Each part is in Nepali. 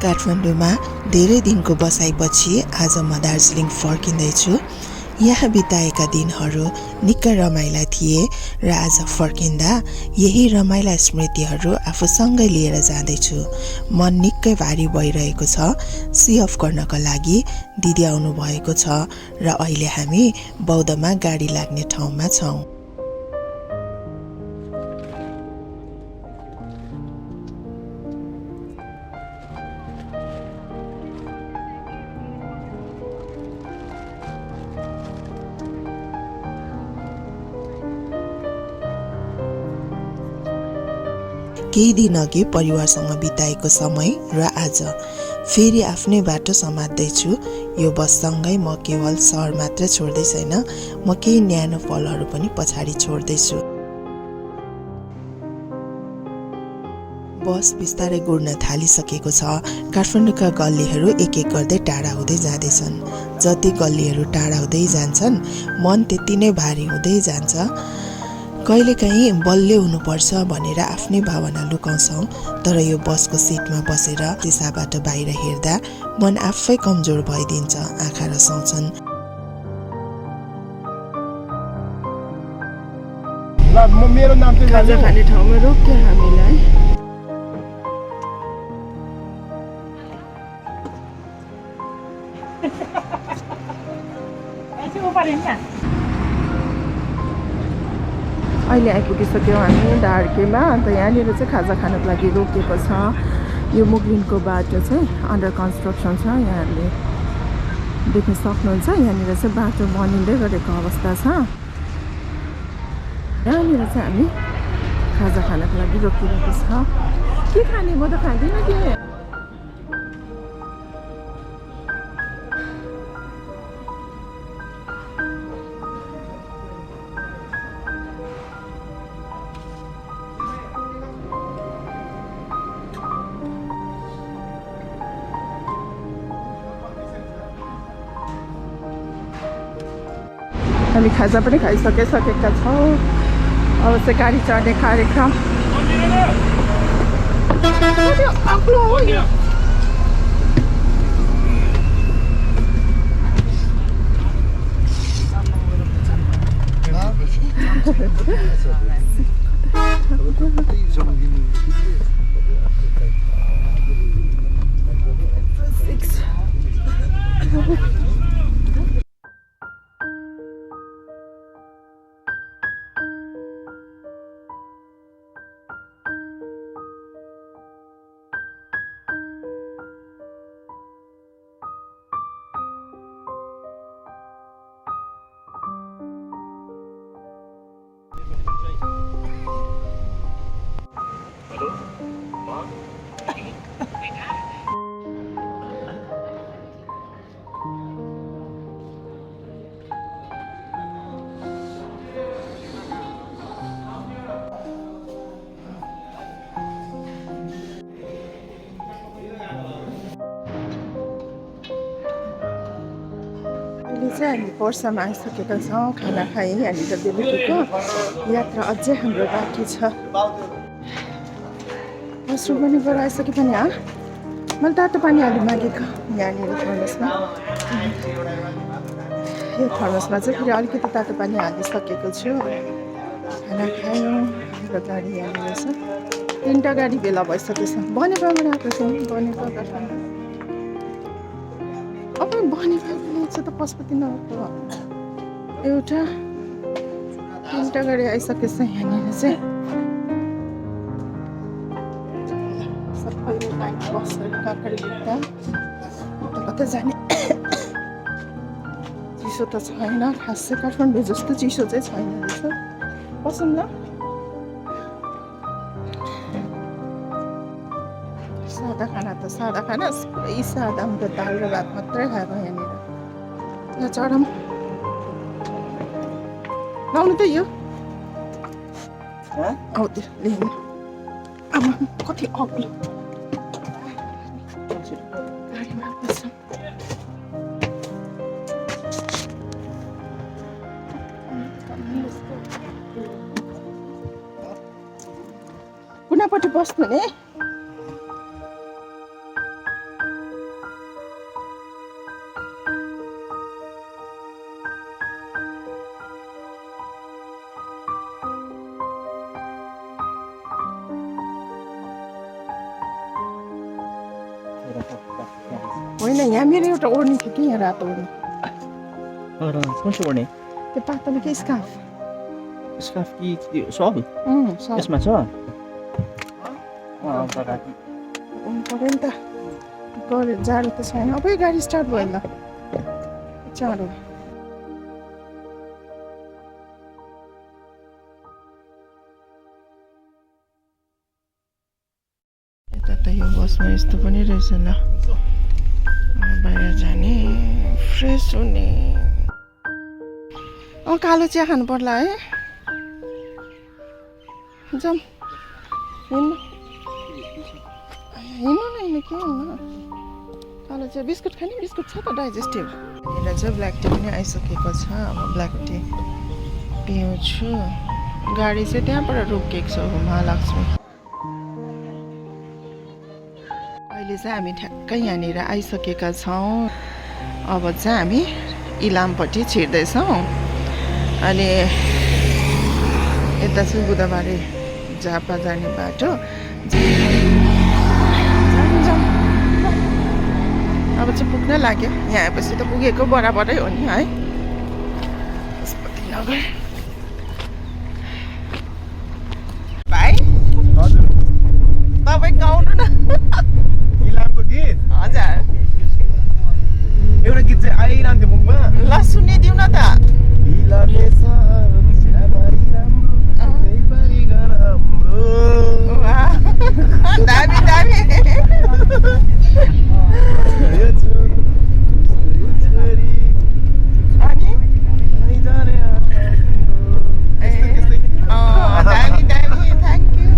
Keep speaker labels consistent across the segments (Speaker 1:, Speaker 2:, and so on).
Speaker 1: काठमाडौँमा धेरै दिनको बसाइपछि आज म दार्जिलिङ फर्किँदैछु। यहाँ बिताएका दिनहरू निकै रमाइला थिए र आज फर्किँदा यही रमाइला स्मृतिहरू आफूसँगै लिएर जाँदैछु। मन निकै भारी भइरहेको छ। सी अफ गर्नको लागि दिदी आउनु भएको छ र अहिले हामी बौद्धमा गाडी लाग्ने ठाउँमा छौँ। केही दिन अघि परिवारसँग बिताएको समय र आज फेरि आफ्नै बाटो समात्दैछु। यो बससँगै म केवल सहर मात्र छोड्दै छैन, म केही न्यानो पलहरू पनि पछाडि छोड्दैछु। बस बिस्तारै गुड्न थालिसकेको छ। काठमाडौँका गल्लीहरू एक एक गर्दै टाढा हुँदै जाँदैछन्। जति गल्लीहरू टाढा हुँदै जान्छन् मन त्यति नै भारी हुँदै जान्छ। कहिलेकाहीँ बलियो हुनुपर्छ भनेर आफ्नै भावना लुकाउँछौँ, तर यो बसको सिटमा बसेर सिसाबाट बाहिर हेर्दा मन आफै कमजोर भइदिन्छ, आँखा रसाउँछन्।
Speaker 2: मेरो नाम चाहिँ खाजा खाने ठाउँमा रोक्यो हामीलाई। अहिले आइपुगिसक्यौँ हामी ढार्केमा। अन्त यहाँनिर चाहिँ खाजा खानको लागि रोकिएको छ। यो मुगलिनको बाटो चाहिँ अन्डर कन्स्ट्रक्सन छ, यहाँहरूले देख्न सक्नुहुन्छ। यहाँनिर चाहिँ बाटो बनिँदै गरेको अवस्था छ। यहाँनिर चाहिँ हामी खाजा खानको लागि रोकिरहेको छ। के खाने? म त खाँदिनँ के। हामी खाजा पनि खाइसकेका छौँ। अब चाहिँ गाडी चढ्ने कार्यक्रम। चाहिँ हामी पर्सामा आइसकेका छौँ। खाना खाएँ यहाँनिर बेलुकीको। यात्रा अझै हाम्रो बाँकी छ। वासरुम पनि गएर आइसके पनि मैले तातो पानी अलि मागेको यहाँनिर थर्मसमा। यो थर्मसमा चाहिँ फेरि अलिकति तातो पानी हालिसकेको छु। खाना खायौँ। हाम्रो गाडी यहाँनिर छ। 3टा गाडी भेला भइसकेछ। बनेपाबाट आएको छ। बनेपा काठमाडौँ। अब बनेपा चाहिँ त पशुपतिनगरको एउटा 3टा गाडी आइसकेछ यहाँनिर चाहिँ। सबैले टाइम बसहरू काँक्री बुट्टा कता जाने। चिसो त छैन खासै, काठमाडौँ जस्तो चिसो चाहिँ छैन रहेछ। पसौँ न। सादा खाना त सादा खाना, पुरै सादा। म त दाल र भात मात्रै खाएको यहाँनिर। यहाँ चढौँ। लाउनु त यो औ त्यो ल्याउनु। आमा कति अग्लो। गाडीमा बस्छौँ। कुनापट्टि बस्नु नि? होइन यहाँ मेरो एउटा ओढ्नी थियो कि यहाँ रातो ओढ्नी
Speaker 3: कुन चाहिँ ओर्ने
Speaker 2: त्यो पातलो के स्कार्फ
Speaker 3: स्कार्फ कि सल
Speaker 2: सब
Speaker 3: यसमा छ
Speaker 2: हुनु पऱ्यो नि त गऱ्यो जाडो त छैन अब गाडी स्टार्ट भयो ल जाडो यता त यो बसमा यस्तो पनि रहेछ ल बाहिर जाने फ्रेस हुने कालो चिया खानु पर्ला है जाउँ हिँड्नु हिँड्नु न हिँड्नु के हुन्न कालो चिया बिस्कुट खाने बिस्कुट छ त डाइजेस्टिभ यहाँनिर चाहिँ ब्ल्याक टी पनि आइसकेको छ अब ब्ल्याक टी पिउँछु गाडी चाहिँ त्यहाँबाट रोकिएको छ महालक्ष्मी अहिले चाहिँ हामी ठ्याक्कै यहाँनिर आइसकेका छौँ अब चाहिँ हामी इलामपट्टि छिर्दैछौँ अनि यता चाहिँ बुधबारे झापा जाने बाटो अब चाहिँ पुग्न लाग्यो यहाँ आएपछि त पुगेको बराबरै हो नि है पशुपतिनगर भाइ तपाईँ गाउनु न
Speaker 4: इलामको गीत
Speaker 2: हजुर
Speaker 4: एउटा गीत चाहिँ आइरहन्थ्यो मुखमा
Speaker 2: ल सुनिदिउँ न त
Speaker 4: इलामे सावन स्याबारी राम्रो त्यहीबारी राम्रो
Speaker 2: वाह, दामी दामी
Speaker 4: यो छोरी यो छोरी
Speaker 2: अनि
Speaker 4: नै जाने
Speaker 2: दामी दामी थ्याङ्क यू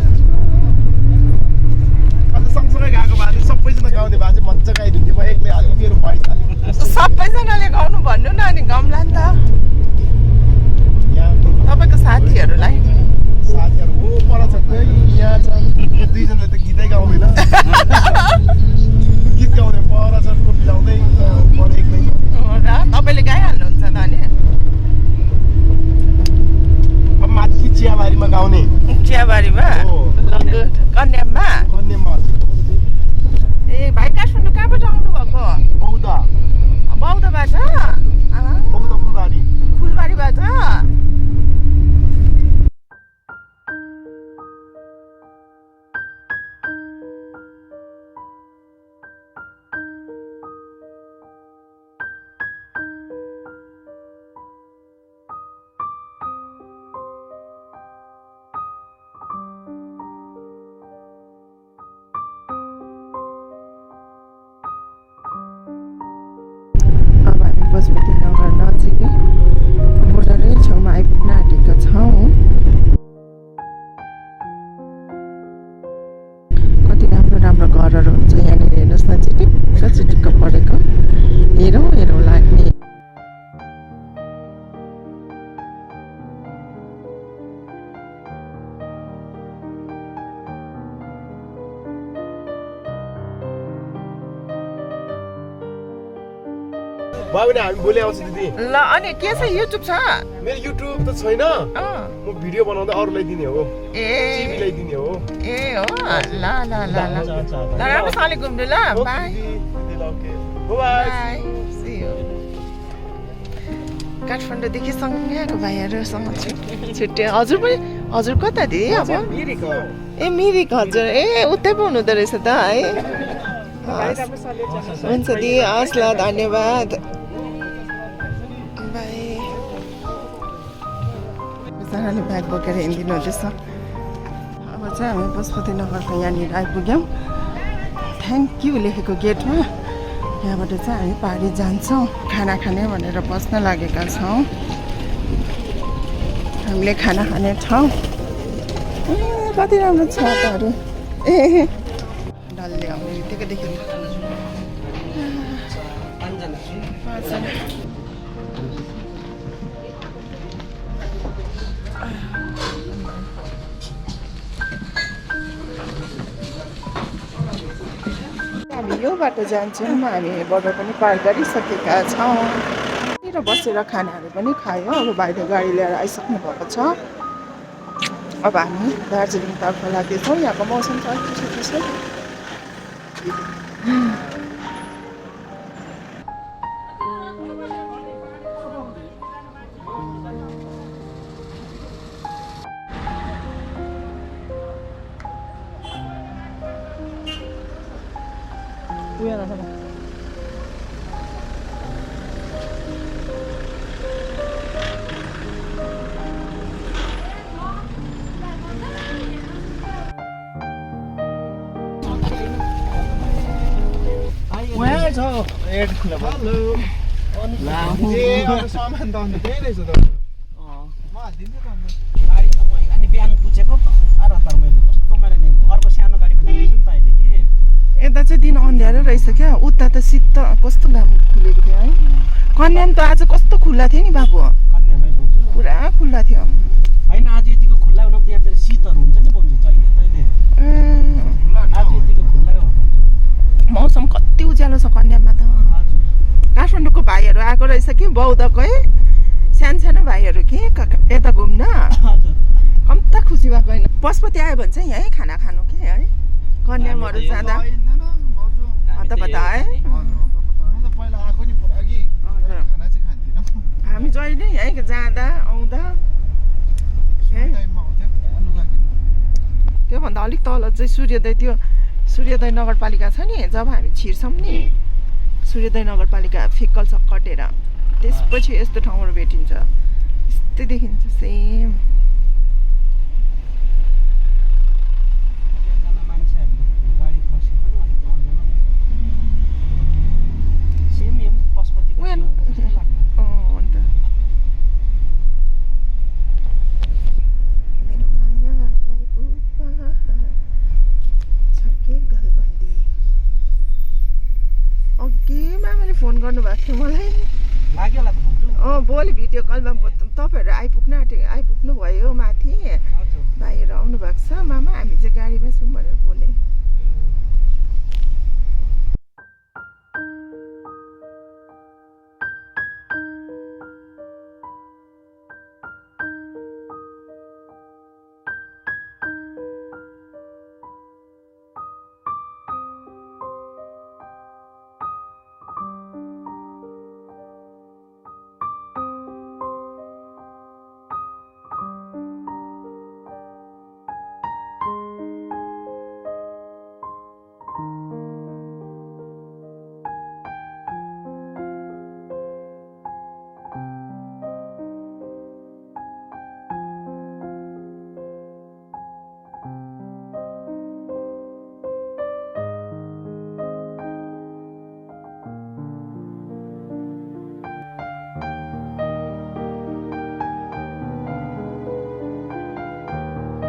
Speaker 4: अझ सँगसँगै गएको भए चाहिँ सबैजना गाउने भए चाहिँ मजा गाइदिन्थ्यो म एक्लै अलिक मेरो भोइस अलिक
Speaker 2: सबैजनाले गाउनु भन्नु न अनि गाउँला नि त
Speaker 4: यहाँ
Speaker 2: तपाईँको साथीहरूलाई
Speaker 4: साथीहरू हो पर छ कोही यहाँ छ दुईजनाले त गीतै गाउँदैन गीत गाउने पर छ टोपी लाउँदै पर एक्लै छ
Speaker 2: र तपाईँले गाइहाल्नुहुन्छ त अनि
Speaker 4: अब माथि चियाबारीमा गाउने
Speaker 2: चियाबारीमा
Speaker 4: हो।
Speaker 2: कन्याममा
Speaker 4: कन्यामा
Speaker 2: ए भाइ काठमाडौँ कहाँबाट आउनुभएको
Speaker 4: बौद्ध
Speaker 2: बौद्धबाट
Speaker 4: बौद्ध फुलबारी
Speaker 2: फुलबारीबाट अब हामी पशुपतिनगर नजिकै बोर्डरै छेउमा आइपुग्न आँटेका छौँ कति राम्रो राम्रो घरहरू हुन्छ यहाँनिर हेर्नुहोस् न चिटिक्क चिटिक्क परेको हेरौँ हेरौँ लाग्ने
Speaker 4: भयो भने हामी भोलि आउँछ दिदी
Speaker 2: ल अनि के छ युट्युब छ
Speaker 4: मेरो युट्युब त छैन म भिडियो बनाउँदै अरूलाई दिने हो टिभीलाई दिने हो
Speaker 2: ए हो ल ल ल ल ल राम्रोसँगले घुम्नु ल बाई बाई सी यू काठमाडौँदेखि सँगैको भाइहरूसँग छुट्यो हजुर पनि हजुर कता दिदी अब ए मिरिक हजुर ए उतै पो हुनुहुँदो रहेछ त है हुन्छ दिदी हस् ल धन्यवाद बाई बिचराले ब्याग बोकेर हिँडिदिनु हुँदैछ अब चाहिँ हामी पशुपतिनगरको यहाँनिर आइपुग्यौँ थ्याङ्क यू लेखेको गेटमा यहाँबाट चाहिँ हामी पारी जान्छौँ खाना खाने भनेर बस्न लागेका छौँ हामीले खाना खाने ठाउँ कति राम्रो छाताहरू ए डल्ले आउने बित्तिकै देख्यो हामी यो बाटो जान्छौँ हामी बोर्डर पनि पार गरिसकेका छौँ र बसेर खानाहरू पनि खायो अब भाइले गाडी लिएर आइसक्नु भएको छ अब हामी दार्जिलिङतर्फ लाग्दैछौँ यहाँको मौसम छ चिसो चिसो
Speaker 3: पुगेन छैन वहाँ छ एड
Speaker 4: हेलो
Speaker 3: लामो
Speaker 4: ए अब सामान त अन्त त्यही रहेछ त म हालिदिन्छु त अन्त
Speaker 5: गाडी त मैले अनि बिहान पुछेको तर मैले कस्तो मैले नि अर्को सानो गाडीमा जान्छु नि त अहिले कि
Speaker 2: यता चाहिँ दिन अँध्यारो रहेछ क्या उता त शीत कस्तो घाम खुलेको थियो है कन्याम त आज कस्तो खुल्ला थियो नि बाबु
Speaker 5: कन्यामै बोल्छु
Speaker 2: पुरा खुल्ला थियो
Speaker 5: होइन आज यतिको खुल्ला हुन त्यहाँतिर शीतहरू हुन्छ नि बोल्छु जहिले तहिले आज यतिको खुल्लै हो
Speaker 2: मौसम कति उज्यालो छ कन्याममा त
Speaker 5: हजुर
Speaker 2: काठमाडौँको भाइहरू आएको रहेछ कि बौद्धकै सानो सानो भाइहरू कि यता घुम्न
Speaker 5: हजुर
Speaker 2: कम्ता खुसी भएको होइन पशुपति आयो भने चाहिँ यहीँ खाना खानु के है कन्यामहरू जाँदा
Speaker 4: होइन भाउजू
Speaker 2: हतपता है
Speaker 4: म त पहिला आएको नि पुरा कि
Speaker 2: हजुर।
Speaker 4: खाना चाहिँ खान्थिनँ
Speaker 2: हामी जहिले यहीँ जाँदा आउँदा यहीँ
Speaker 4: टाइममा आउँथ्यो पुरा लुगा किन्नु
Speaker 2: त्योभन्दा अलिक तल चाहिँ सूर्योदय त्यो सूर्योदय नगरपालिका छ नि जब हामी छिर्छौँ नि सूर्योदय नगरपालिका फिक्कल सब कटेर त्यसपछि यस्तो ठाउँहरू भेटिन्छ यस्तै देखिन्छ सेम
Speaker 5: एकजना मान्छेहरूले गाडी खसे पनि अलिक आउँदैन सेम यम पशुपतिको
Speaker 2: When?
Speaker 5: जस्तो लाग्यो
Speaker 2: अन्त मेरो मायालाई उपहार छके गलबन्दी अघि मामाले फोन गर्नुभएको थियो मलाई
Speaker 5: लाग्यो होला त भाउजू
Speaker 2: भोलि भिडियो कलमा तपाईँहरू आइपुग्नु भयो माथि
Speaker 5: हजुर
Speaker 2: भाइहरू आउनु भएको छ मामा